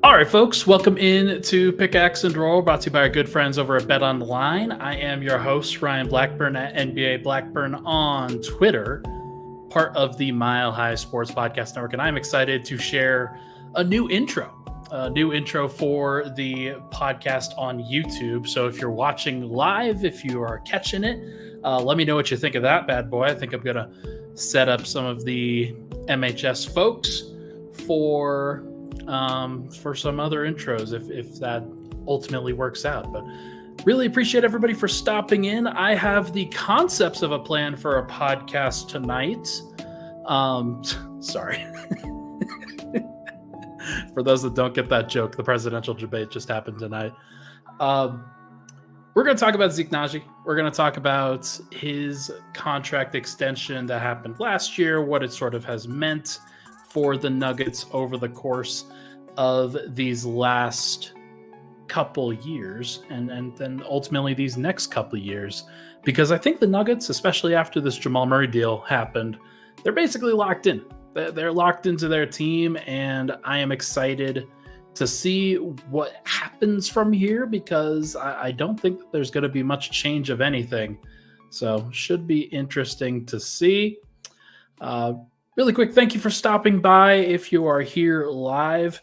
All right, folks, welcome in to Pickaxe and Roll, brought to you by our good friends over at BetOnline. I am your host, Ryan Blackburn at NBA Blackburn on Twitter, part of the Mile High Sports Podcast Network, and I'm excited to share a new intro for the podcast on YouTube. So if you're watching live, if you are catching it, let me know what you think of that bad boy. I think I'm going to set up some of the MHS folks for some other intros if that ultimately works out. But really appreciate everybody for stopping in. I have the concepts of a plan for a podcast tonight. Sorry. For those that don't get that joke, the presidential debate just happened tonight. We're going to talk about Zeke Nnaji. We're going to talk about his contract extension that happened last year, what it sort of has meant for the Nuggets over the course of these last couple years and then ultimately these next couple years, because I think the Nuggets, especially after this Jamal Murray deal happened, they're basically locked in. They're locked into their team, and I am excited to see what happens from here, because I don't think that there's going to be much change of anything. So should be interesting to see. Really quick, thank you for stopping by. If you are here live,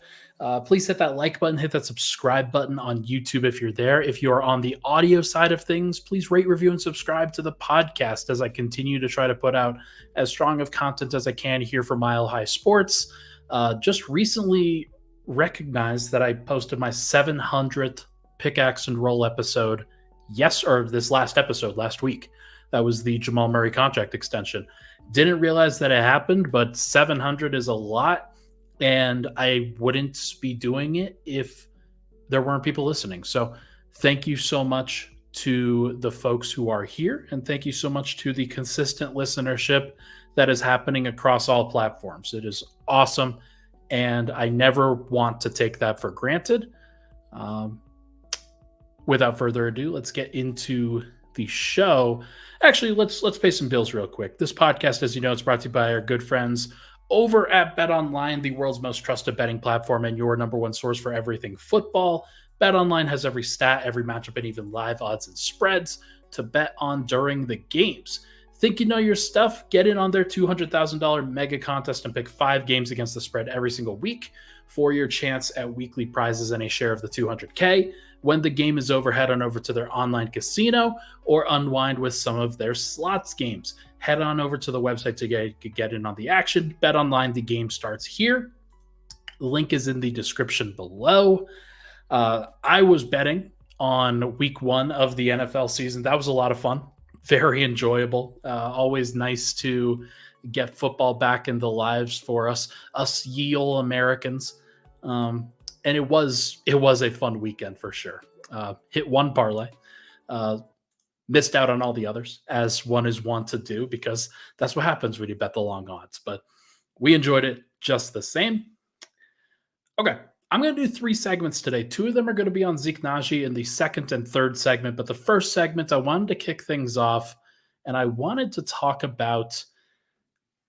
please hit that like button, hit that subscribe button on YouTube if you're there. If you are on the audio side of things, please rate, review, and subscribe to the podcast as I continue to try to put out as strong of content as I can here for Mile High Sports. Just recently recognized that I posted my 700th Pickaxe and Roll episode this last episode last week. That was the Jamal Murray contract extension. Didn't realize that it happened, but 700 is a lot, and I wouldn't be doing it if there weren't people listening. So thank you so much to the folks who are here, and thank you so much to the consistent listenership that is happening across all platforms. It is awesome, and I never want to take that for granted. Without further ado, let's get into the show. Actually, let's pay some bills real quick. This podcast, as you know, is brought to you by our good friends over at BetOnline, the world's most trusted betting platform and your number one source for everything football. BetOnline has every stat, every matchup, and even live odds and spreads to bet on during the games. Think you know your stuff? Get in on their $200,000 mega contest and pick 5 games against the spread every single week for your chance at weekly prizes and a share of the $200K. When the game is over, head on over to their online casino or unwind with some of their slots games. Head on over to the website to get in on the action. BetOnline, the game starts here. The link is in the description below. I was betting on week 1 of the NFL season. That was a lot of fun. Very enjoyable. Always nice to get football back in the lives for us ye ol' Americans. And it was a fun weekend for sure. Hit one parlay, missed out on all the others, as one is wont to do, because that's what happens when you bet the long odds. But we enjoyed it just the same. Okay, I'm going to do 3 segments today. 2 of them are going to be on Zeke Nnaji in the second and third segment. But the first segment, I wanted to kick things off, and I wanted to talk about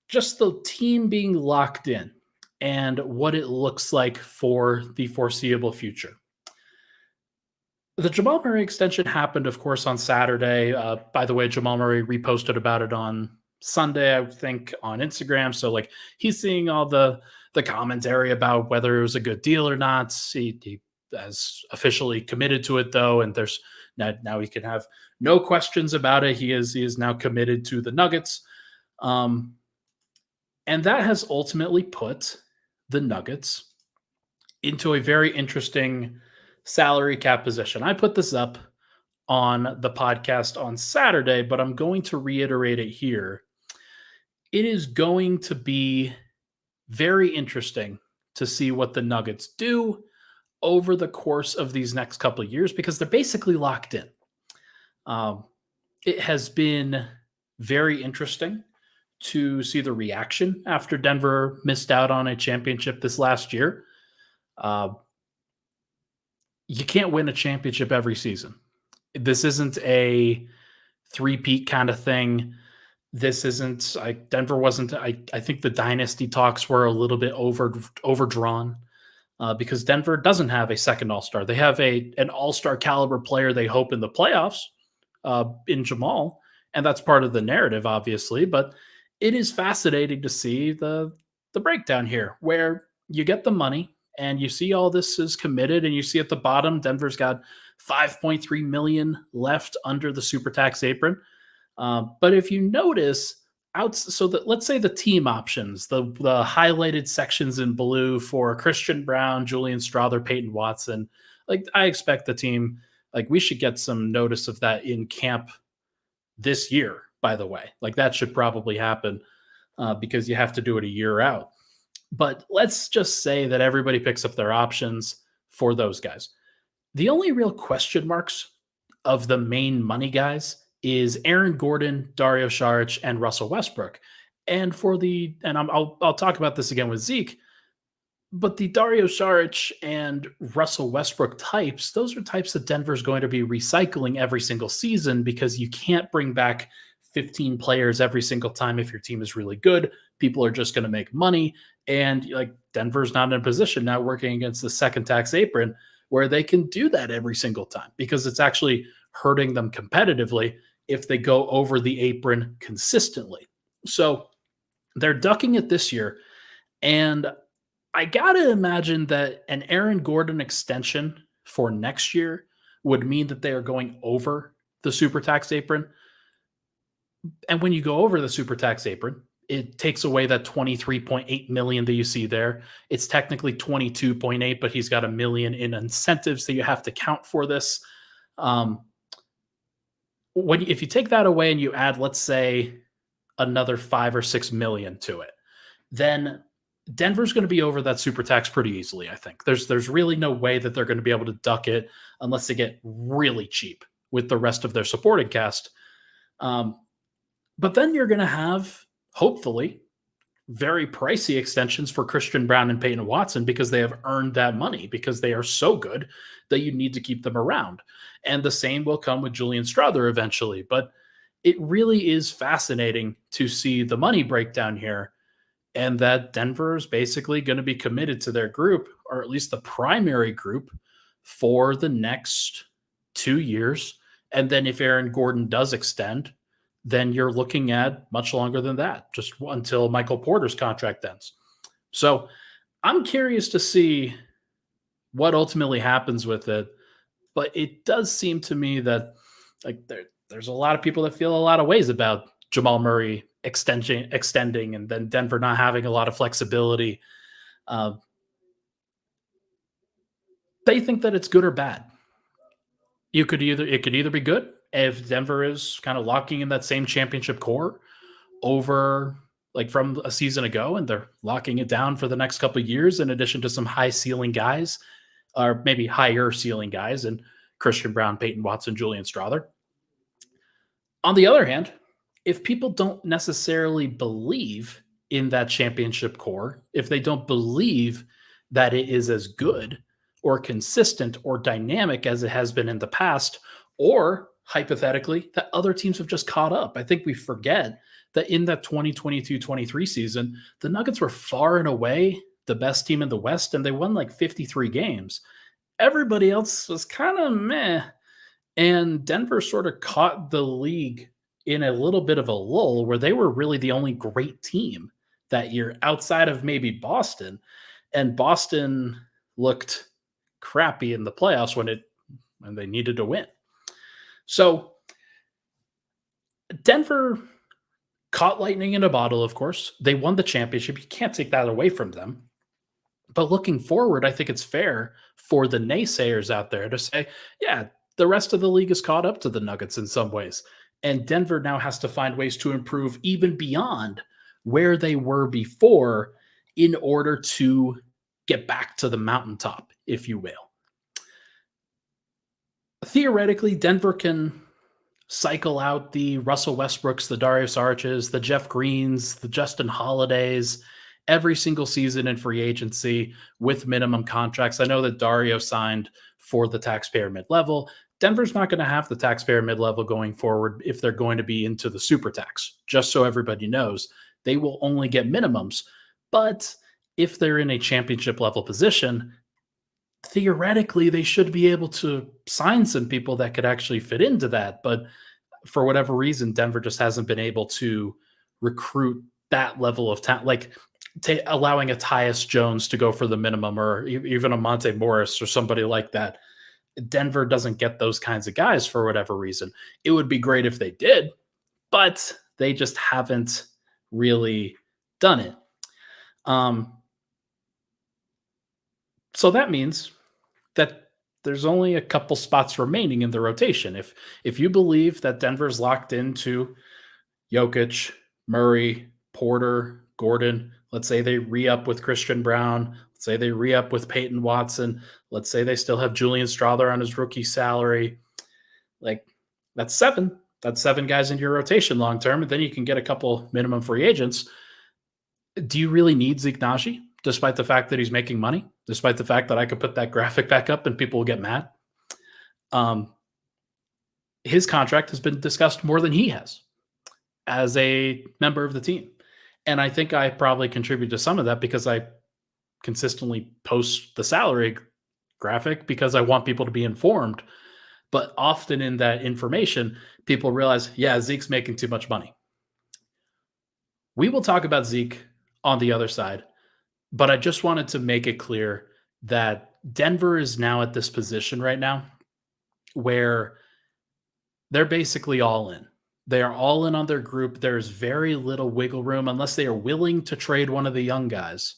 just the team being locked in and what it looks like for the foreseeable future. The Jamal Murray extension happened, of course, on Saturday. By the way, Jamal Murray reposted about it on Sunday, I think, on Instagram. So, he's seeing all the commentary about whether it was a good deal or not. He has officially committed to it, though, and there's now he can have no questions about it. He is now committed to the Nuggets. And that has ultimately put the Nuggets into a very interesting salary cap position. I put this up on the podcast on Saturday, but I'm going to reiterate it here. It is going to be very interesting to see what the Nuggets do over the course of these next couple of years, because they're basically locked in. It has been very interesting to see the reaction after Denver missed out on a championship this last year. You can't win a championship every season. This isn't a three-peat kind of thing. This isn't Denver wasn't. I think the dynasty talks were a little bit overdrawn. because Denver doesn't have a second All Star. They have an All Star caliber player they hope in the playoffs in Jamal, and that's part of the narrative, obviously. But it is fascinating to see the breakdown here, where you get the money and you see all this is committed, and you see at the bottom Denver's got 5.3 million left under the super tax apron. But if you notice, so that let's say the team options, the highlighted sections in blue for Christian Brown, Julian Strother, Peyton Watson, like I expect the team, like we should get some notice of that in camp this year. By the way, like that should probably happen because you have to do it a year out. But let's just say that everybody picks up their options for those guys. The only real question marks of the main money guys is Aaron Gordon, Dario Saric, and Russell Westbrook. And I'll talk about this again with Zeke, but the Dario Saric and Russell Westbrook types, those are types that Denver's going to be recycling every single season because you can't bring back 15 players every single time if your team is really good. People are just going to make money. And like Denver's not in a position now working against the second tax apron where they can do that every single time because it's actually hurting them competitively if they go over the apron consistently. So they're ducking it this year. And I got to imagine that an Aaron Gordon extension for next year would mean that they are going over the super tax apron. And when you go over the super tax apron, it takes away that 23.8 million that you see there. It's technically 22.8, but he's got $1 million in incentives that you have to count for this. If you take that away and you add, let's say, another 5 or 6 million to it, then Denver's going to be over that super tax pretty easily. I think there's really no way that they're going to be able to duck it unless they get really cheap with the rest of their supporting cast. But then you're going to have, hopefully, very pricey extensions for Christian Brown and Peyton Watson because they have earned that money because they are so good that you need to keep them around. And the same will come with Julian Strother eventually. But it really is fascinating to see the money breakdown here and that Denver is basically going to be committed to their group, or at least the primary group, for the next 2 years. And then if Aaron Gordon does extend, then you're looking at much longer than that, just until Michael Porter's contract ends. So I'm curious to see what ultimately happens with it. But it does seem to me that like there's a lot of people that feel a lot of ways about Jamal Murray extending and then Denver not having a lot of flexibility. They think that it's good or bad. It could either be good if Denver is kind of locking in that same championship core over like from a season ago, and they're locking it down for the next couple of years, in addition to some high ceiling guys, or maybe higher ceiling guys, and Christian Brown, Peyton Watson, Julian Strother. On the other hand, if people don't necessarily believe in that championship core, if they don't believe that it is as good or consistent or dynamic as it has been in the past, or hypothetically, that other teams have just caught up. I think we forget that in that 2022-23 season, the Nuggets were far and away the best team in the West, and they won like 53 games. Everybody else was kind of meh. And Denver sort of caught the league in a little bit of a lull where they were really the only great team that year outside of maybe Boston. And Boston looked crappy in the playoffs when they needed to win. So Denver caught lightning in a bottle, of course. They won the championship. You can't take that away from them. But looking forward, I think it's fair for the naysayers out there to say, yeah, the rest of the league is caught up to the Nuggets in some ways. And Denver now has to find ways to improve even beyond where they were before in order to get back to the mountaintop, if you will. Theoretically, Denver can cycle out the Russell Westbrooks, the Dario Saric's, the Jeff Greens, the Justin Holidays every single season in free agency with minimum contracts. I know that Dario signed for the taxpayer mid-level. Denver's not going to have the taxpayer mid-level going forward if they're going to be into the super tax. Just so everybody knows, they will only get minimums. But if they're in a championship level position, theoretically they should be able to sign some people that could actually fit into that. But for whatever reason, Denver just hasn't been able to recruit that level of talent, like allowing a Tyus Jones to go for the minimum, or even a Monte Morris or somebody like that. Denver doesn't get those kinds of guys for whatever reason. It would be great if they did, but they just haven't really done it. So that means that there's only a couple spots remaining in the rotation. If you believe that Denver's locked into Jokic, Murray, Porter, Gordon, let's say they re-up with Christian Brown, let's say they re-up with Peyton Watson, let's say they still have Julian Strawther on his rookie salary, like that's seven. That's seven guys in your rotation long term, and then you can get a couple minimum free agents. Do you really need Zeke Nnaji, despite the fact that he's making money, despite the fact that I could put that graphic back up and people will get mad? His contract has been discussed more than he has as a member of the team. And I think I probably contribute to some of that because I consistently post the salary graphic because I want people to be informed. But often in that information, people realize, yeah, Zeke's making too much money. We will talk about Zeke on the other side, but I just wanted to make it clear that Denver is now at this position right now where they're basically all in. They are all in on their group. There's very little wiggle room unless they are willing to trade one of the young guys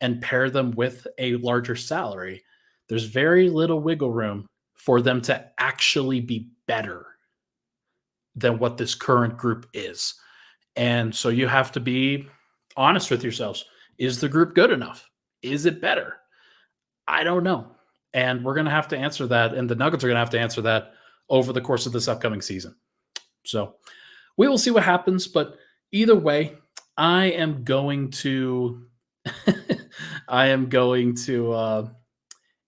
and pair them with a larger salary. There's very little wiggle room for them to actually be better than what this current group is. And so you have to be honest with yourselves. Is the group good enough? Is it better? I don't know. And we're going to have to answer that. And the Nuggets are going to have to answer that over the course of this upcoming season. So we will see what happens. But either way, I am going to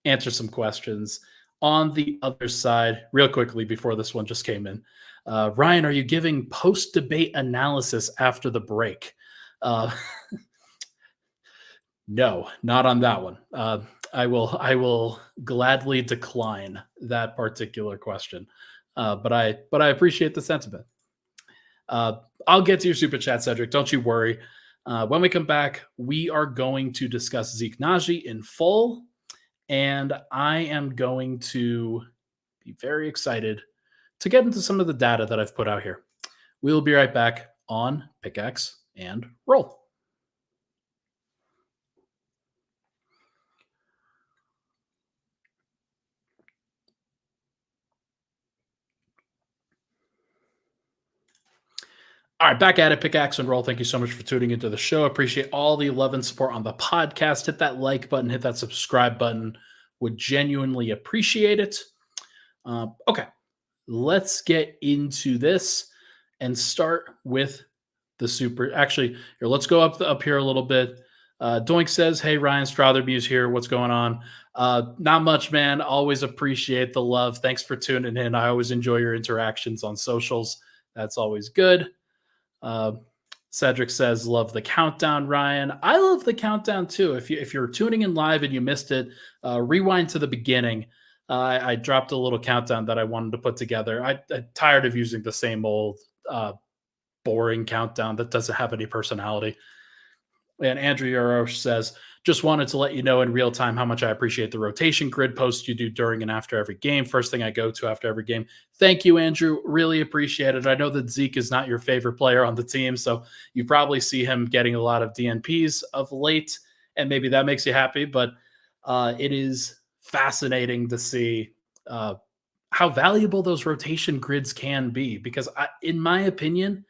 answer some questions on the other side real quickly before this one just came in. Ryan, are you giving post-debate analysis after the break? No, not on that one. I will gladly decline that particular question. But I appreciate the sentiment. I'll get to your super chat, Cedric. Don't you worry. When we come back, we are going to discuss Zeke Nnaji in full, and I am going to be very excited to get into some of the data that I've put out here. We'll be right back on Pickaxe and Roll. All right, back at it, Pickaxe and Roll. Thank you so much for tuning into the show. Appreciate all the love and support on the podcast. Hit that like button, hit that subscribe button. Would genuinely appreciate it. Okay, let's get into this and start with the super. Actually, here, let's go up here a little bit. Doink says, "Hey, Ryan Strotherby's here. What's going on? Not much, man. Always appreciate the love. Thanks for tuning in. I always enjoy your interactions on socials. That's always good." Cedric says, "Love the countdown, Ryan." I love the countdown too. If you're tuning in live and you missed it, rewind to the beginning. I dropped a little countdown that I wanted to put together. I'm tired of using the same old boring countdown that doesn't have any personality. And Andrew Yarosh says, "Just wanted to let you know in real time how much I appreciate the rotation grid posts you do during and after every game. First thing I go to after every game." Thank you, Andrew. Really appreciate it. I know that Zeke is not your favorite player on the team, so you probably see him getting a lot of DNPs of late, and maybe that makes you happy. But it is fascinating to see how valuable those rotation grids can be, because in my opinion,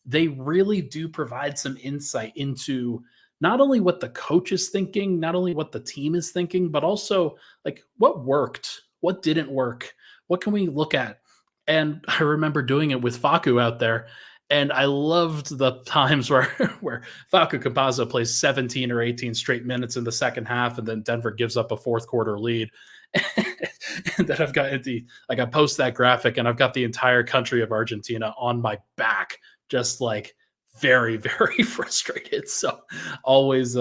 they really do provide some insight into not only what the coach is thinking, not only what the team is thinking, but also like what worked, what didn't work, what can we look at. And I remember doing it with Facu out there, and I loved the times where Facu Campazzo plays 17 or 18 straight minutes in the second half, and then Denver gives up a fourth quarter lead. And then I've got I post that graphic, and I've got the entire country of Argentina on my back, just like very, very frustrated. So always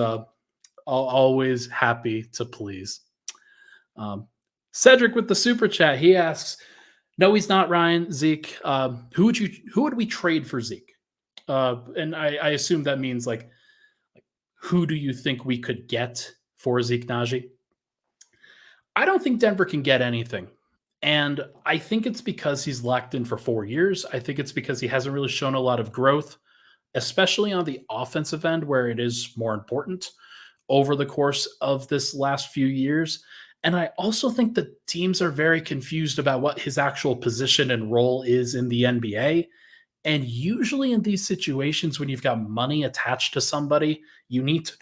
happy to please. Um, Cedric with the super chat, he asks, "No, he's not Ryan. Zeke. Who would we trade for Zeke?" And I assume that means like who do you think we could get for Zeke Nnaji? I don't think Denver can get anything. And I think it's because he's locked in for 4 years. I think it's because he hasn't really shown a lot of growth, especially on the offensive end where it is more important over the course of this last few years. And I also think the teams are very confused about what his actual position and role is in the NBA. And usually in these situations when you've got money attached to somebody, you need to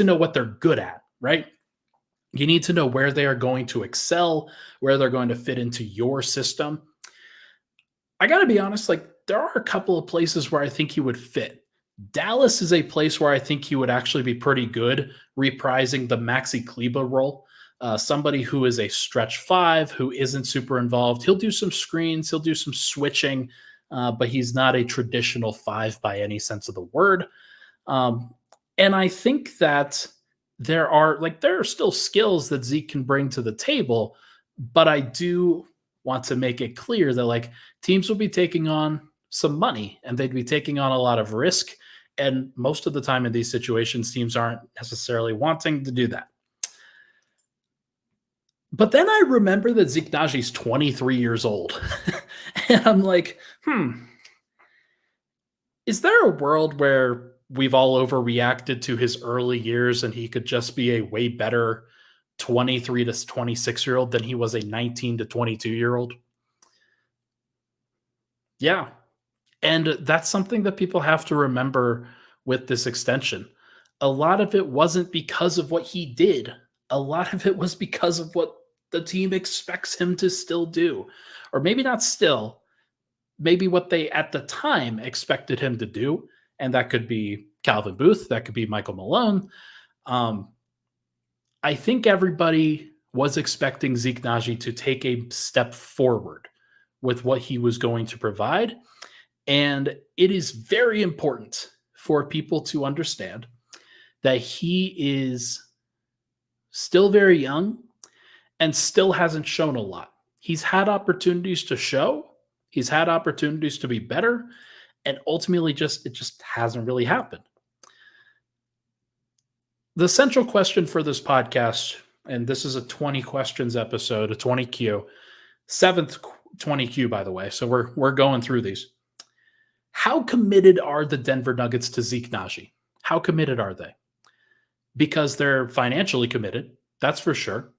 know what they're good at, right? You need to know where they are going to excel, where they're going to fit into your system. I got to be honest, like there are a couple of places where I think he would fit. Dallas is a place where I think he would actually be pretty good reprising the Maxi Kleba role. Somebody who is a stretch five, who isn't super involved. He'll do some screens, he'll do some switching, but he's not a traditional five by any sense of the word. Um, and I think that there are still skills that Zeke can bring to the table, but I do want to make it clear that like teams will be taking on some money and they'd be taking on a lot of risk. And most of the time in these situations, teams aren't necessarily wanting to do that. But then I remember that Zeke Nnaji is 23 years old. And I'm like, is there a world where we've all overreacted to his early years and he could just be a way better 23 to 26-year-old than he was a 19 to 22-year-old? Yeah. And that's something that people have to remember with this extension. A lot of it wasn't because of what he did. A lot of it was because of what the team expects him to still do. Or maybe not still, maybe what they at the time expected him to do. And that could be Calvin Booth, that could be Michael Malone. I think everybody was expecting Zeke Nnaji to take a step forward with what he was going to provide. And it is very important for people to understand that he is still very young and still hasn't shown a lot. He's had opportunities to show, he's had opportunities to be better, and ultimately it just hasn't really happened. The central question for this podcast, and this is a 20 questions episode, a 20Q, seventh 20Q, by the way. So we're going through these. How committed are the Denver Nuggets to Zeke Nnaji? How committed are they? Because they're financially committed, that's for sure.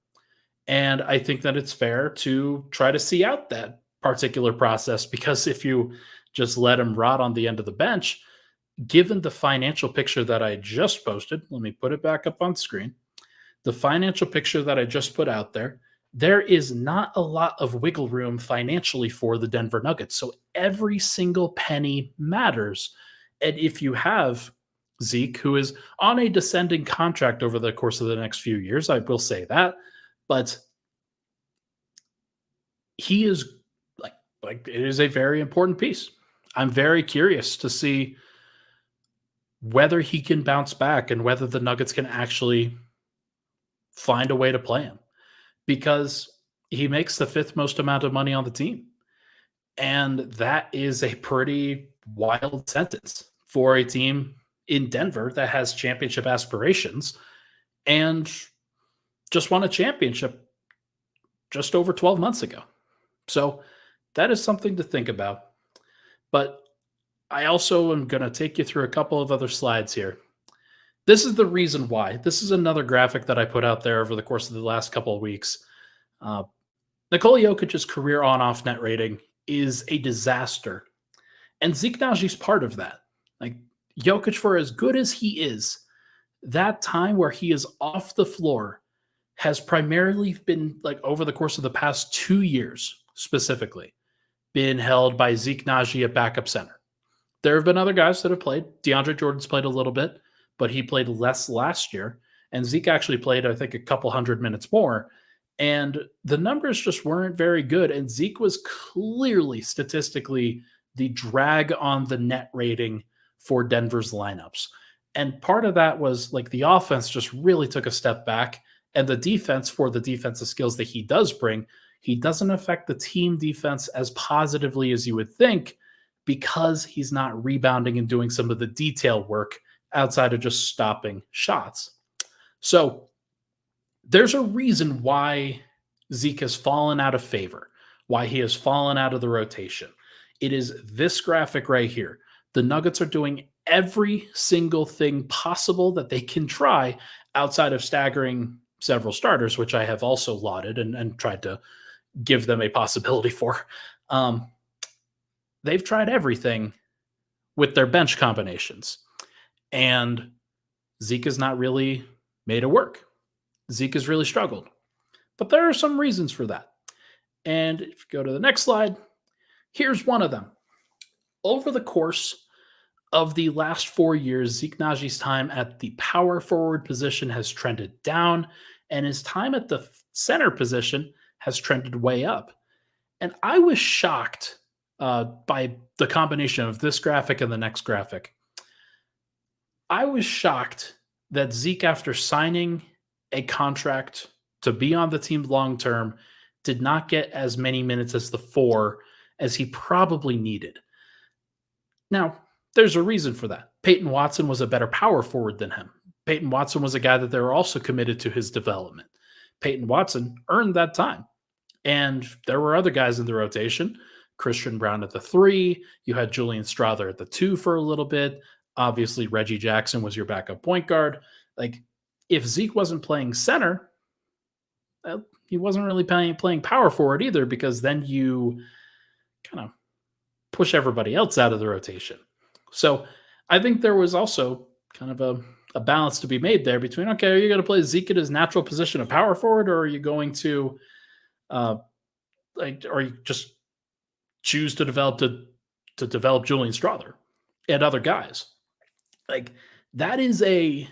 And I think that it's fair to try to see out that particular process, because if you just let him rot on the end of the bench, given the financial picture that I just posted, let me put it back up on screen. The financial picture that I just put out there is not a lot of wiggle room financially for the Denver Nuggets. So every single penny matters. And if you have Zeke, who is on a descending contract over the course of the next few years, I will say that, but he is like it is a very important piece. I'm very curious to see whether he can bounce back and whether the Nuggets can actually find a way to play him, because he makes the fifth most amount of money on the team. And that is a pretty wild sentence for a team in Denver that has championship aspirations and just won a championship just over 12 months ago. So that is something to think about. But I also am going to take you through a couple of other slides here. This is the reason why. This is another graphic that I put out there over the course of the last couple of weeks. Nikola Jokic's career on-off net rating is a disaster. And Zeke Nnaji's part of that. Like, Jokic, for as good as he is, that time where he is off the floor has primarily been, like, over the course of the past 2 years specifically, been held by Zeke Nnaji at backup center. There have been other guys that have played. DeAndre Jordan's played a little bit, but he played less last year. And Zeke actually played, I think, a couple hundred minutes more. And the numbers just weren't very good. And Zeke was clearly statistically the drag on the net rating for Denver's lineups. And part of that was like the offense just really took a step back. And the defense, for the defensive skills that he does bring, he doesn't affect the team defense as positively as you would think because he's not rebounding and doing some of the detail work outside of just stopping shots. So there's a reason why Zeke has fallen out of favor, why he has fallen out of the rotation. It is this graphic right here. The Nuggets are doing every single thing possible that they can try outside of staggering several starters, which I have also lauded and tried to give them a possibility for. They've tried everything with their bench combinations, and Zeke has not really made it work. Zeke has really struggled, but there are some reasons for that. And if you go to the next slide, here's one of them. Over the course of the last 4 years, Zeke Nnaji's time at the power forward position has trended down, and his time at the center position has trended way up. And I was shocked by the combination of this graphic and the next graphic. I was shocked that Zeke, after signing a contract to be on the team long term, did not get as many minutes as the 4 as he probably needed. Now, there's a reason for that. Peyton Watson was a better power forward than him. Peyton Watson was a guy that they were also committed to his development. Peyton Watson earned that time. And there were other guys in the rotation. Christian Brown at the 3. You had Julian Strawther at the 2 for a little bit. Obviously, Reggie Jackson was your backup point guard. Like, if Zeke wasn't playing center, he wasn't really playing power forward either, because then you kind of push everybody else out of the rotation. So I think there was also kind of a balance to be made there between, okay, are you going to play Zeke at his natural position of power forward, or are you going to or you just choose to develop Julian Strawther and other guys? Like, that is a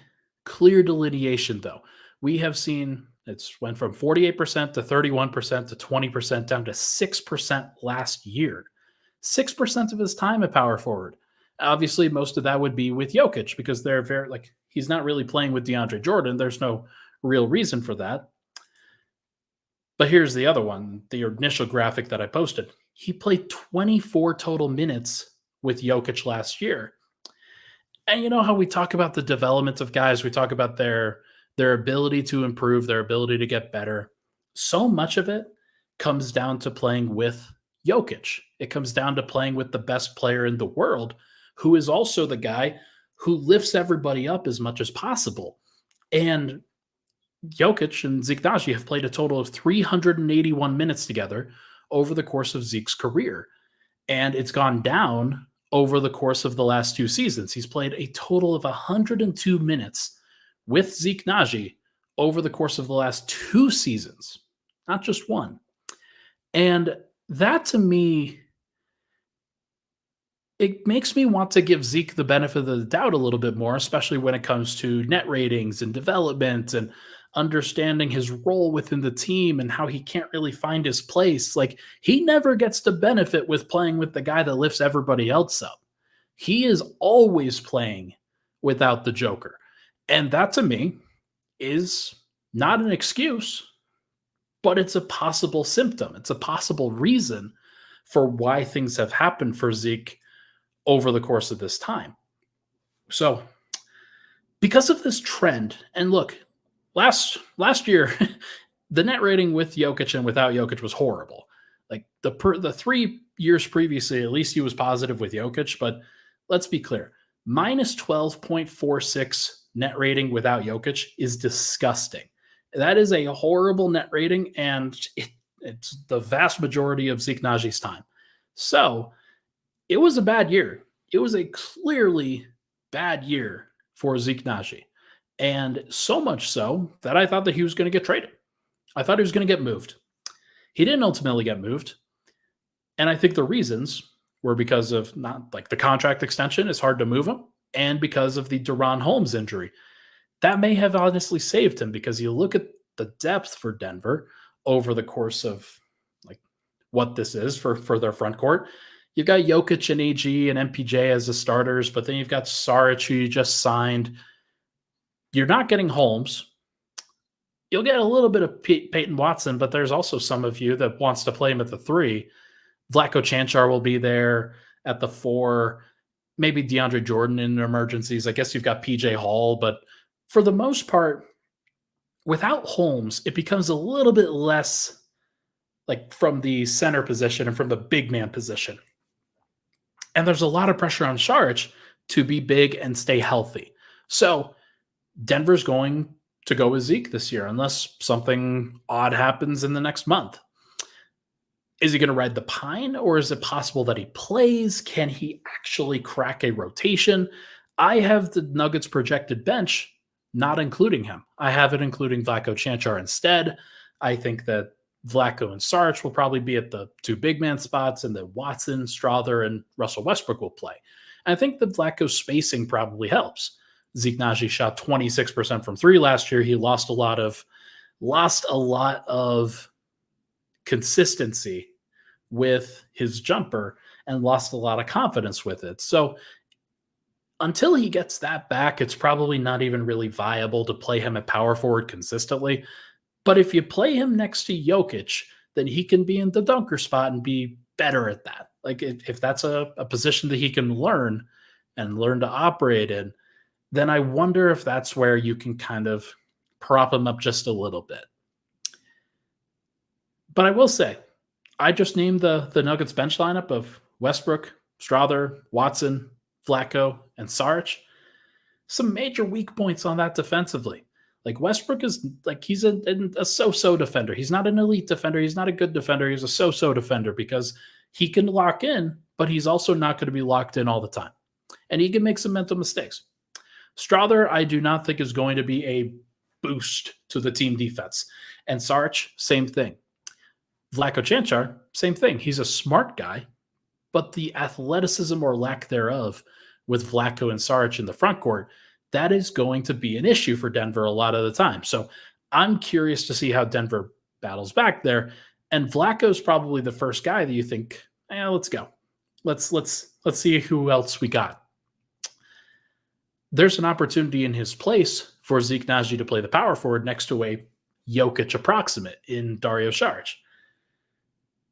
clear delineation, though. We have seen it's went from 48% to 31% to 20% down to 6% last year. 6% of his time at power forward. Obviously, most of that would be with Jokic, because they're very, like, he's not really playing with DeAndre Jordan. There's no real reason for that. But here's the other one, the initial graphic that I posted. He played 24 total minutes with Jokic last year. And you know how we talk about the development of guys, we talk about their ability to improve, their ability to get better. So much of it comes down to playing with Jokic. It comes down to playing with the best player in the world, who is also the guy who lifts everybody up as much as possible. And Jokic and Zeke Nnaji have played a total of 381 minutes together over the course of Zeke's career. And it's gone down over the course of the last 2 seasons. He's played a total of 102 minutes with Zeke Nnaji over the course of the last 2 seasons, not just one. And that, to me, it makes me want to give Zeke the benefit of the doubt a little bit more, especially when it comes to net ratings and development and understanding his role within the team and how he can't really find his place. Like, he never gets to benefit with playing with the guy that lifts everybody else up. He is always playing without the Joker. And that, to me, is not an excuse, but it's a possible symptom. It's a possible reason for why things have happened for Zeke over the course of this time. So, because of this trend, and look, last year, the net rating with Jokic and without Jokic was horrible. Like, the 3 years previously, at least he was positive with Jokic, but let's be clear. Minus 12.46 net rating without Jokic is disgusting. That is a horrible net rating, and it's the vast majority of Zeke Nnaji's time. So it was a bad year. It was a clearly bad year for Zeke Nnaji. And so much so that I thought that he was going to get traded. I thought he was going to get moved. He didn't ultimately get moved. And I think the reasons were because of not like the contract extension is hard to move him, and because of the Deron Holmes injury. That may have honestly saved him, because you look at the depth for Denver over the course of like what this is for their front court. You've got Jokic and AG and MPJ as the starters, but then you've got Saric, who you just signed. You're not getting Holmes. You'll get a little bit of Peyton Watson, but there's also some of you that wants to play him at the 3. Vlatko Cancar will be there at the 4. Maybe DeAndre Jordan in emergencies. I guess you've got PJ Hall, but for the most part, without Holmes, it becomes a little bit less like from the center position and from the big man position. And there's a lot of pressure on Saric to be big and stay healthy. So Denver's going to go with Zeke this year unless something odd happens in the next month. Is he going to ride the pine, or is it possible that he plays? Can he actually crack a rotation? I have the Nuggets projected bench not including him. I have it including Vlatko Cancar instead. I think that Vlatko and Saric will probably be at the 2 big man spots, and that Watson, Strother, and Russell Westbrook will play. And I think that Vlatko's spacing probably helps. Zeke Nnaji shot 26% from 3 last year. He lost a lot of consistency with his jumper and lost a lot of confidence with it. So until he gets that back, it's probably not even really viable to play him at power forward consistently. But if you play him next to Jokic, then he can be in the dunker spot and be better at that. Like if that's a position that he can learn to operate in, then I wonder if that's where you can kind of prop him up just a little bit. But I will say, I just named the Nuggets bench lineup of Westbrook, Strother, Watson, Vlatko, and Saric. Some major weak points on that defensively. Like Westbrook is like he's a so-so defender. He's not an elite defender. He's not a good defender. He's a so-so defender because he can lock in, but he's also not going to be locked in all the time. And he can make some mental mistakes. Strother, I do not think is going to be a boost to the team defense. And Saric, same thing. Vlatko Cancar, same thing. He's a smart guy, but the athleticism or lack thereof with Vlatko and Saric in the front court, that is going to be an issue for Denver a lot of the time. So I'm curious to see how Denver battles back there. And Vlatko's probably the first guy that you think, let's go. Let's see who else we got. There's an opportunity in his place for Zeke Nnaji to play the power forward next to a Jokic approximate in Dario Saric.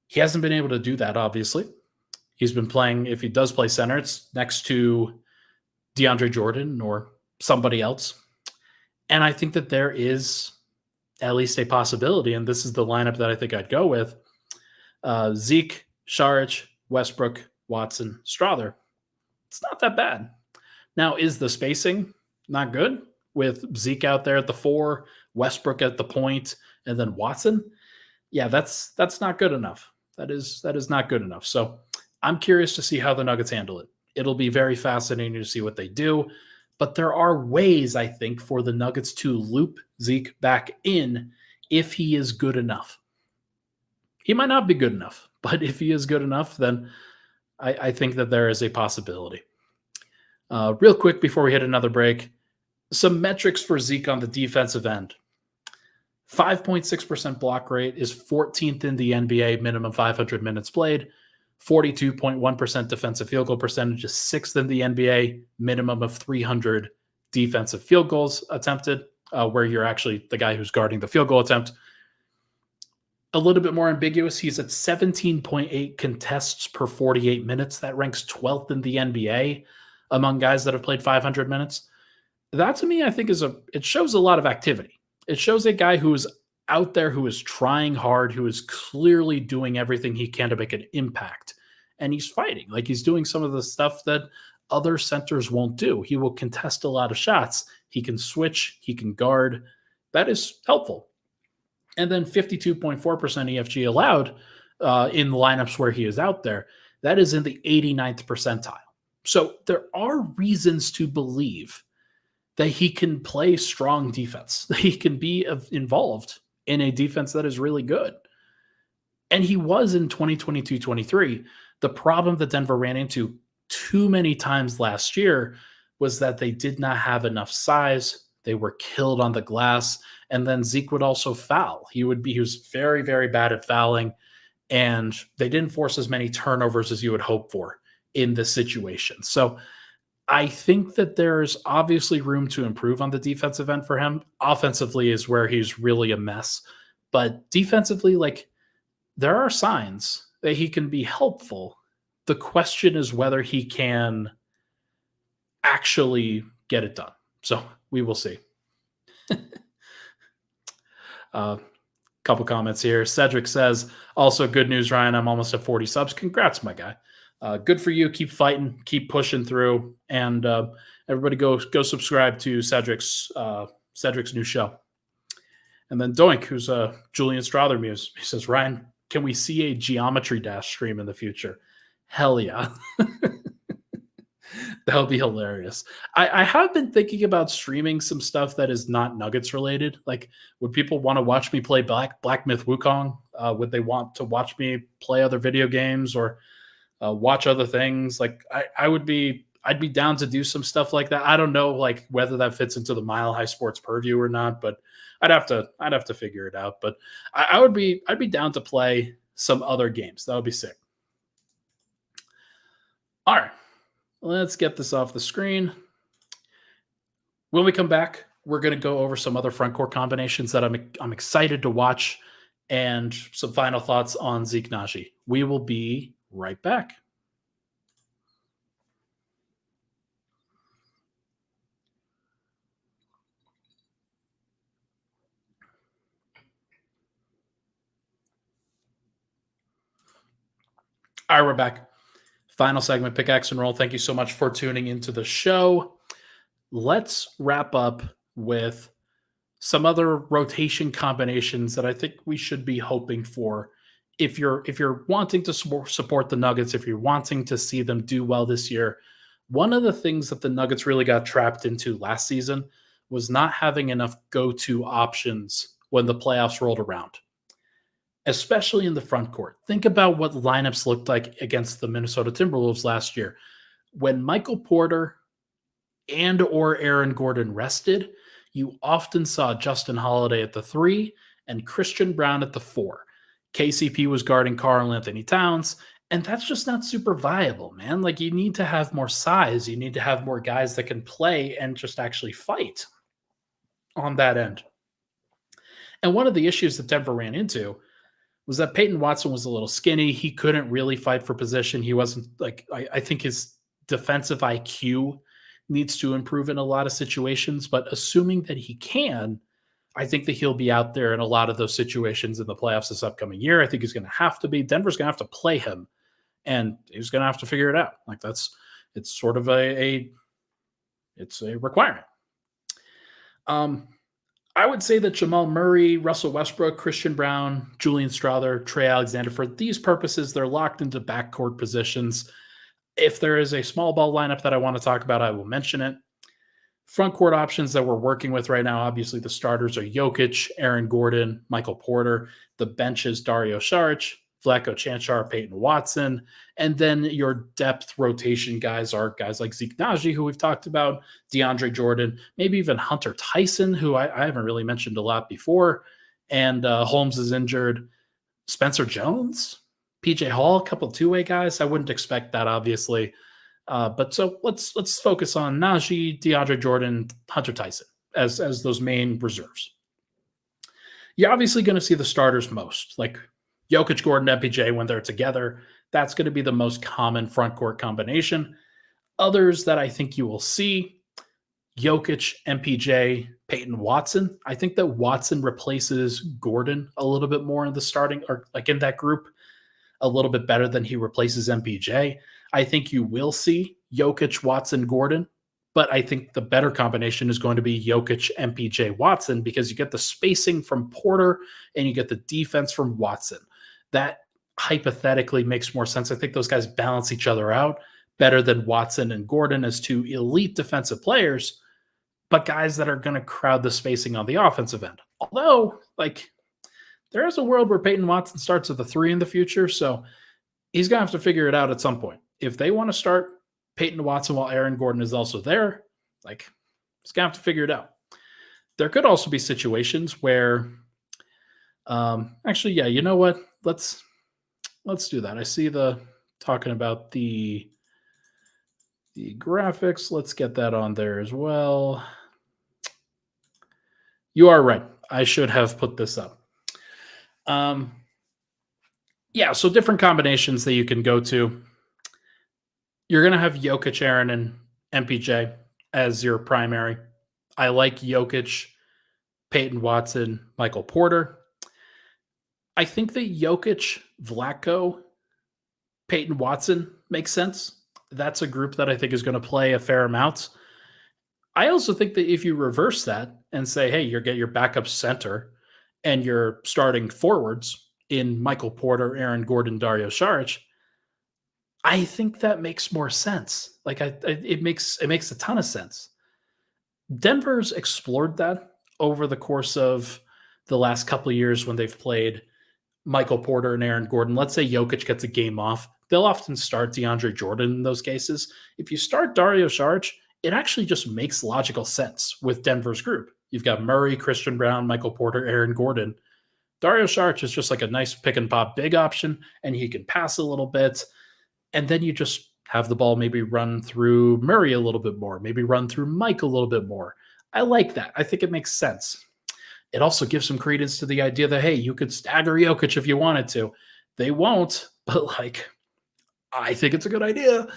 He hasn't been able to do that, obviously. He's been playing, if he does play center, it's next to DeAndre Jordan or somebody else. And I think that there is at least a possibility, and this is the lineup that I think I'd go with. Zeke, Saric, Westbrook, Watson, Strother. It's not that bad. Now, is the spacing not good with Zeke out there at the 4, Westbrook at the point, and then Watson? Yeah, that's not good enough. That is not good enough. So I'm curious to see how the Nuggets handle it. It'll be very fascinating to see what they do. But there are ways, I think, for the Nuggets to loop Zeke back in if he is good enough. He might not be good enough, but if he is good enough, then I think that there is a possibility. Real quick before we hit another break, some metrics for Zeke on the defensive end. 5.6% block rate is 14th in the NBA, minimum 500 minutes played. 42.1% defensive field goal percentage is 6th in the NBA, minimum of 300 defensive field goals attempted, where you're actually the guy who's guarding the field goal attempt. A little bit more ambiguous, he's at 17.8 contests per 48 minutes. That ranks 12th in the NBA among guys that have played 500 minutes. That to me, I think it shows a lot of activity. It shows a guy who is out there, who is trying hard, who is clearly doing everything he can to make an impact. And he's fighting. Like he's doing some of the stuff that other centers won't do. He will contest a lot of shots. He can switch. He can guard. That is helpful. And then 52.4% EFG allowed in the lineups where he is out there. That is in the 89th percentile. So there are reasons to believe that he can play strong defense, that he can be involved in a defense that is really good. And he was in 2022-23. The problem that Denver ran into too many times last year was that they did not have enough size. They were killed on the glass. And then Zeke would also foul. He was very, very bad at fouling. And they didn't force as many turnovers as you would hope for in this situation. So I think that there's obviously room to improve on the defensive end for him. Offensively is where he's really a mess. But defensively, like, there are signs that he can be helpful. The question is whether he can actually get it done. So we will see. Couple comments here. Cedric says, also good news, Ryan. I'm almost at 40 subs. Congrats, my guy. Good for you. Keep fighting. Keep pushing through. And everybody go subscribe to Cedric's new show. And then Doink, who's a Julian Strother muse, he says, Ryan, can we see a Geometry Dash stream in the future? Hell yeah. That would be hilarious. I have been thinking about streaming some stuff that is not Nuggets related. Like, would people want to watch me play Black Myth Wukong? Would they want to watch me play other video games or watch other things? Like, I'd be down to do some stuff like that. I don't know, like, whether that fits into the Mile High Sports purview or not, but I'd have to figure it out. But I'd be down to play some other games. That would be sick. All right. Let's get this off the screen. When we come back, we're going to go over some other front court combinations that I'm excited to watch and some final thoughts on Zeke Nnaji. We will be right back. All right, we're back. Final segment, Pickaxe and Roll. Thank you so much for tuning into the show. Let's wrap up with some other rotation combinations that I think we should be hoping for. If you're wanting to support the Nuggets, if you're wanting to see them do well this year, one of the things that the Nuggets really got trapped into last season was not having enough go-to options when the playoffs rolled around, especially in the front court. Think about what lineups looked like against the Minnesota Timberwolves last year. When Michael Porter and or Aaron Gordon rested, you often saw Justin Holiday at the 3 and Christian Brown at the 4. KCP was guarding Karl Anthony Towns, and that's just not super viable, man. Like, you need to have more size. You need to have more guys that can play and just actually fight on that end. And one of the issues that Denver ran into was that Peyton Watson was a little skinny. He couldn't really fight for position. He wasn't like, I think his defensive IQ needs to improve in a lot of situations, but assuming that he can, I think that he'll be out there in a lot of those situations in the playoffs this upcoming year. I think he's going to have to be. Denver's going to have to play him, and he's going to have to figure it out. Like, it's sort of it's a requirement. I would say that Jamal Murray, Russell Westbrook, Christian Brown, Julian Strother, Trey Alexander, for these purposes, they're locked into backcourt positions. If there is a small ball lineup that I want to talk about, I will mention it. Front court options that we're working with right now, obviously the starters are Jokic, Aaron Gordon, Michael Porter. The bench is Dario Saric, Vlatko Cancar, Peyton Watson. And then your depth rotation guys are guys like Zeke Nnaji, who we've talked about, DeAndre Jordan, maybe even Hunter Tyson, who I haven't really mentioned a lot before. And Holmes is injured. Spencer Jones, PJ Hall, a couple two-way guys. I wouldn't expect that, obviously. But so let's focus on Nnaji, DeAndre Jordan, Hunter Tyson as those main reserves. You're obviously going to see the starters most, like Jokic, Gordon, MPJ when they're together. That's going to be the most common front court combination. Others that I think you will see, Jokic, MPJ, Peyton Watson. I think that Watson replaces Gordon a little bit more in the starting, or like in that group, a little bit better than he replaces MPJ. I think you will see Jokic, Watson, Gordon, but I think the better combination is going to be Jokic, MPJ, Watson, because you get the spacing from Porter and you get the defense from Watson. That hypothetically makes more sense. I think those guys balance each other out better than Watson and Gordon as two elite defensive players, but guys that are going to crowd the spacing on the offensive end. Although, like, there is a world where Peyton Watson starts at the 3 in the future, so he's going to have to figure it out at some point. If they want to start Peyton Watson while Aaron Gordon is also there, like, he's going to have to figure it out. There could also be situations where, actually, yeah, you know what? Let's do that. I see talking about the the graphics. Let's get that on there as well. You are right. I should have put this up. Yeah, so different combinations that you can go to. You're going to have Jokic, Aaron, and MPJ as your primary. I like Jokic, Peyton Watson, Michael Porter. I think that Jokic, Vlatko, Peyton Watson makes sense. That's a group that I think is going to play a fair amount. I also think that if you reverse that and say, hey, you get your backup center and you're starting forwards in Michael Porter, Aaron Gordon, Dario Saric, I think that makes more sense. Like it makes a ton of sense. Denver's explored that over the course of the last couple of years when they've played Michael Porter and Aaron Gordon. Let's say Jokic gets a game off. They'll often start DeAndre Jordan in those cases. If you start Dario Saric, it actually just makes logical sense with Denver's group. You've got Murray, Christian Brown, Michael Porter, Aaron Gordon. Dario Saric is just like a nice pick and pop big option, and he can pass a little bit. And then you just have the ball maybe run through Murray a little bit more, maybe run through Mike a little bit more. I like that. I think it makes sense. It also gives some credence to the idea that, hey, you could stagger Jokic if you wanted to. They won't, but I think it's a good idea.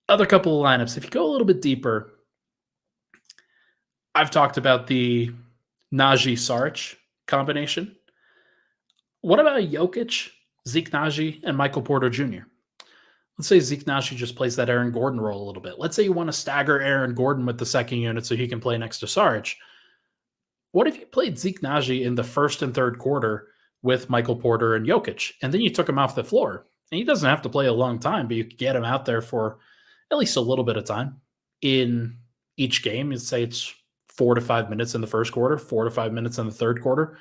Other couple of lineups. If you go a little bit deeper, I've talked about the Nnaji Saric combination. What about Jokic, Zeke Nnaji, and Michael Porter Jr.? Let's say Zeke Nnaji just plays that Aaron Gordon role a little bit. Let's say you want to stagger Aaron Gordon with the second unit so he can play next to Saric. What if you played Zeke Nnaji in the first and third quarter with Michael Porter and Jokic, and then you took him off the floor? And he doesn't have to play a long time, but you could get him out there for at least a little bit of time in each game. You'd say it's 4 to 5 minutes in the first quarter, 4 to 5 minutes in the third quarter.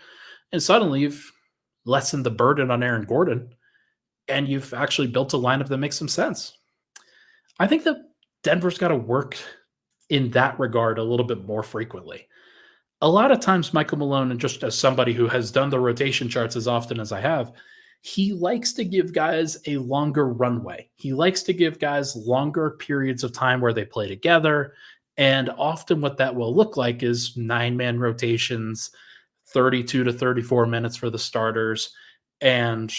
And suddenly you've lessened the burden on Aaron Gordon, and you've actually built a lineup that makes some sense. I think that Denver's got to work in that regard a little bit more frequently. A lot of times Michael Malone, and just as somebody who has done the rotation charts as often as I have, he likes to give guys a longer runway. He likes to give guys longer periods of time where they play together. And often what that will look like is 9-man rotations, 32 to 34 minutes for the starters. And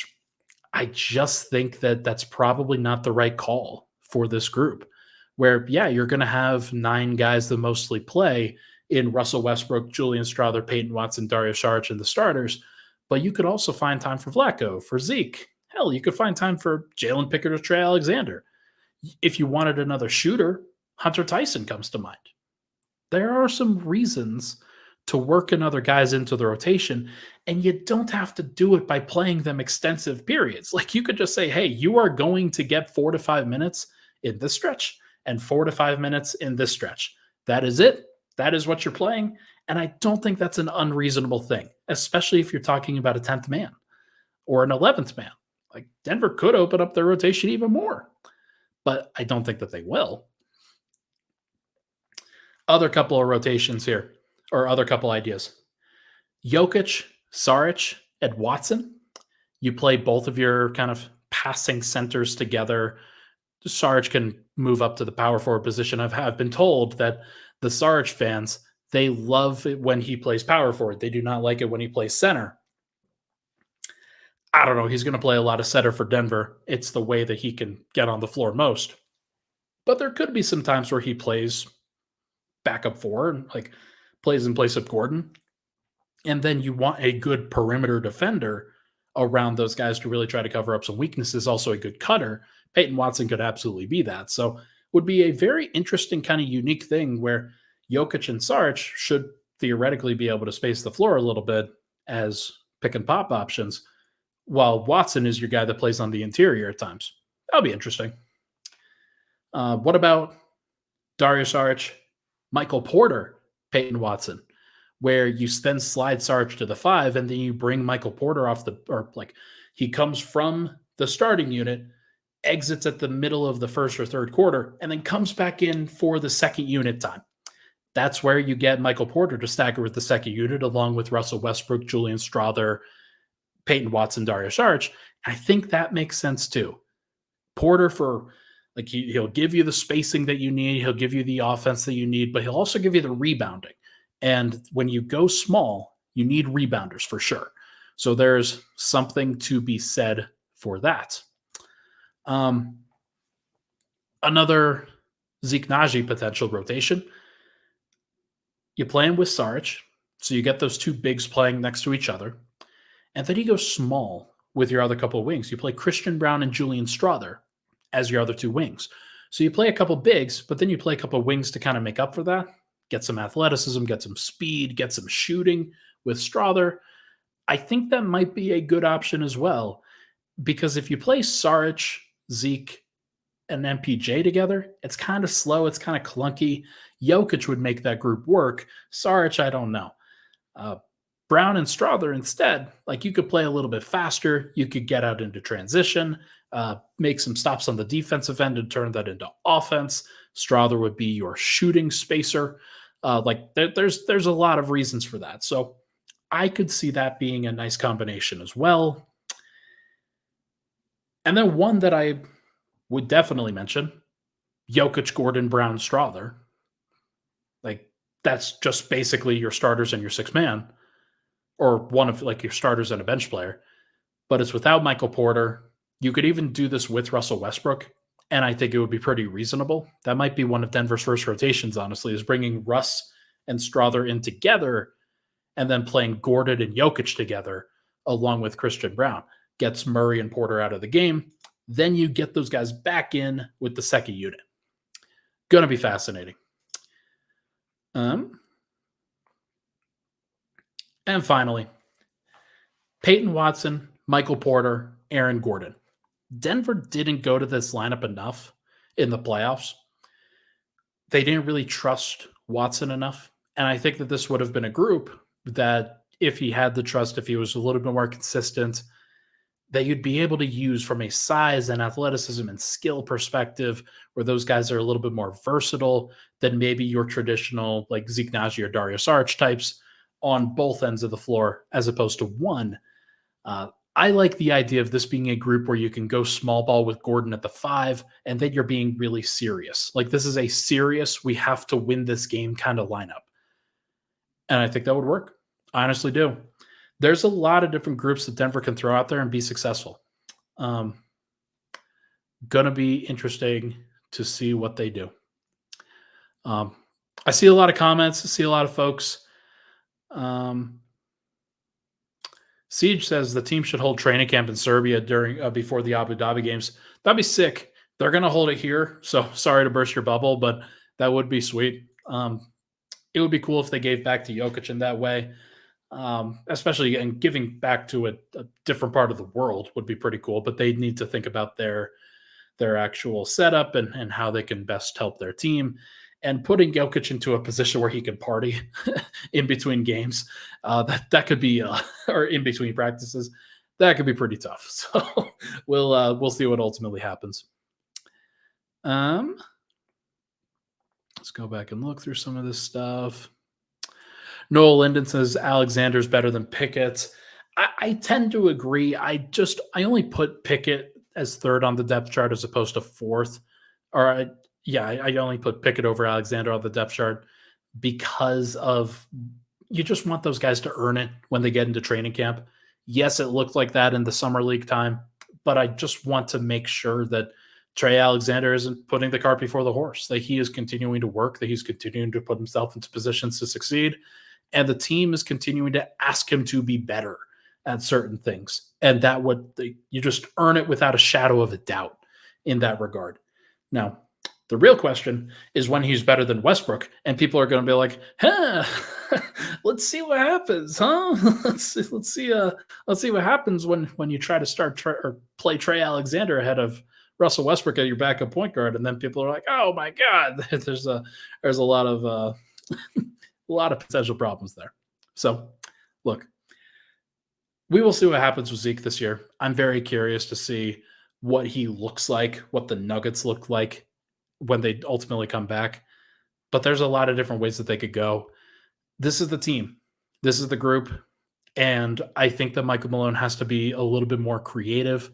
I just think that that's probably not the right call for this group, where, yeah, you're going to have 9 guys that mostly play in Russell Westbrook, Julian Strawther, Peyton Watson, Dario Saric, and the starters. But you could also find time for Vlatko, for Zeke. Hell, you could find time for Jalen Pickett or Trey Alexander. If you wanted another shooter, Hunter Tyson comes to mind. There are some reasons to work another guys into the rotation, and you don't have to do it by playing them extensive periods. Like, you could just say, hey, you are going to get 4 to 5 minutes in this stretch and 4 to 5 minutes in this stretch. That is it. That is what you're playing. And I don't think that's an unreasonable thing, especially if you're talking about a 10th man or an 11th man. Like, Denver could open up their rotation even more, but I don't think that they will. Other couple of rotations here, or other couple ideas. Jokic, Saric, and Watson. You play both of your kind of passing centers together. Saric can move up to the power forward position. I've been told that the Saric fans, they love it when he plays power forward. They do not like it when he plays center. I don't know. He's going to play a lot of center for Denver. It's the way that he can get on the floor most. But there could be some times where he plays backup forward, like plays in place of Gordon. And then you want a good perimeter defender around those guys to really try to cover up some weaknesses. Also a good cutter. Peyton Watson could absolutely be that. So would be a very interesting kind of unique thing where Jokic and Saric should theoretically be able to space the floor a little bit as pick and pop options, while Watson is your guy that plays on the interior at times. That'll be interesting. What about Dario Saric, Michael Porter, Peyton Watson, where you then slide Saric to the 5 and then you bring Michael Porter off he comes from the starting unit, exits at the middle of the first or third quarter, and then comes back in for the second unit time. That's where you get Michael Porter to stagger with the second unit, along with Russell Westbrook, Julian Strawther, Peyton Watson, Dario Saric. I think that makes sense too. Porter for like he'll give you the spacing that you need, he'll give you the offense that you need, but he'll also give you the rebounding. And when you go small, you need rebounders for sure. So there's something to be said for that. Another Zeke Nnaji potential rotation. You play him with Saric, so you get those two bigs playing next to each other. And then you go small with your other couple of wings. You play Christian Brown and Julian Strawther as your other two wings. So you play a couple bigs, but then you play a couple of wings to kind of make up for that. Get some athleticism, get some speed, get some shooting with Strawther. I think that might be a good option as well, because if you play Saric, Zeke, and MPJ together, it's kind of slow, it's kind of clunky. Jokic would make that group work. Saric, I don't know. Brown and Strawther instead, like you could play a little bit faster. You could get out into transition, make some stops on the defensive end and turn that into offense. Strawther would be your shooting spacer. There's a lot of reasons for that. So I could see that being a nice combination as well. And then one that I would definitely mention, Jokic, Gordon, Brown, Strawther. Like that's just basically your starters and your six man, or one of like your starters and a bench player. But it's without Michael Porter. You could even do this with Russell Westbrook, and I think it would be pretty reasonable. That might be one of Denver's first rotations, honestly, is bringing Russ and Strawther in together and then playing Gordon and Jokic together along with Christian Brown. Gets Murray and Porter out of the game. Then you get those guys back in with the second unit. Going to be fascinating. And finally, Peyton Watson, Michael Porter, Aaron Gordon. Denver didn't go to this lineup enough in the playoffs. They didn't really trust Watson enough. And I think that this would have been a group that if he had the trust, if he was a little bit more consistent, that you'd be able to use from a size and athleticism and skill perspective, where those guys are a little bit more versatile than maybe your traditional like Zeke Nnaji or Dario Saric types on both ends of the floor as opposed to one. I like the idea of this being a group where you can go small ball with Gordon at the 5 and then you're being really serious. Like this is a serious, we have to win this game kind of lineup. And I think that would work. I honestly do. There's a lot of different groups that Denver can throw out there and be successful. Gonna be interesting to see what they do. I see a lot of comments. I see a lot of folks. Siege says the team should hold training camp in Serbia before the Abu Dhabi games. That'd be sick. They're going to hold it here. So sorry to burst your bubble, but that would be sweet. It would be cool if they gave back to Jokic in that way. Especially and giving back to a different part of the world would be pretty cool, but they need to think about their actual setup and how they can best help their team, and putting Jokic into a position where he can party in between games. That could be, or in between practices, that could be pretty tough. So we'll see what ultimately happens. Let's go back and look through some of this stuff. Noel Linden says Alexander's better than Pickett. I tend to agree. I only put Pickett as third on the depth chart as opposed to fourth. I only put Pickett over Alexander on the depth chart because of you just want those guys to earn it when they get into training camp. Yes, it looked like that in the summer league time, but I just want to make sure that Trey Alexander isn't putting the cart before the horse, that he is continuing to work, that he's continuing to put himself into positions to succeed, and the team is continuing to ask him to be better at certain things. And that you just earn it without a shadow of a doubt in that regard. Now, the real question is when he's better than Westbrook, and people are going to be like, let's see what happens, huh? let's see what happens when you try to start or play Trey Alexander ahead of Russell Westbrook at your backup point guard, and then people are like, oh my God, there's a lot of a lot of potential problems there. So, look, we will see what happens with Zeke this year. I'm very curious to see what he looks like, what the Nuggets look like when they ultimately come back. But there's a lot of different ways that they could go. This is the team. This is the group. And I think that Michael Malone has to be a little bit more creative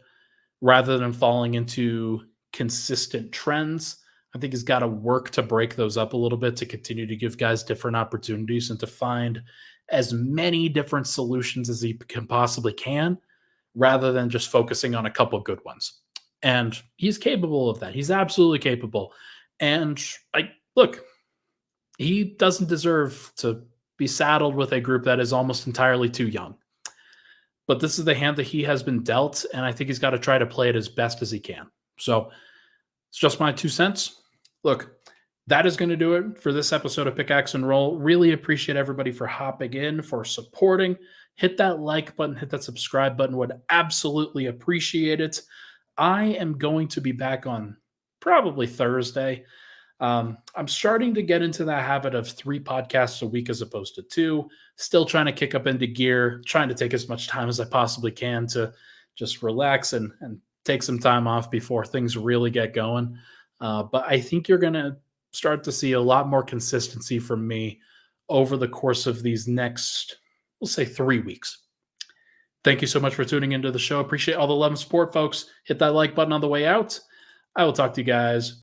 rather than falling into consistent trends. I think he's got to work to break those up a little bit to continue to give guys different opportunities and to find as many different solutions as he can possibly can, rather than just focusing on a couple good ones. And he's capable of that. He's absolutely capable. And look, he doesn't deserve to be saddled with a group that is almost entirely too young. But this is the hand that he has been dealt, and I think he's got to try to play it as best as he can. So it's just my 2 cents. Look, that is going to do it for this episode of Pickaxe and Roll. Really appreciate everybody for hopping in, for supporting. Hit that like button, hit that subscribe button. Would absolutely appreciate it. I am going to be back on probably Thursday. I'm starting to get into that habit of 3 podcasts a week as opposed to 2. Still trying to kick up into gear, trying to take as much time as I possibly can to just relax and take some time off before things really get going. But I think you're going to start to see a lot more consistency from me over the course of these next, we'll say 3 weeks. Thank you so much for tuning into the show. Appreciate all the love and support, folks. Hit that like button on the way out. I will talk to you guys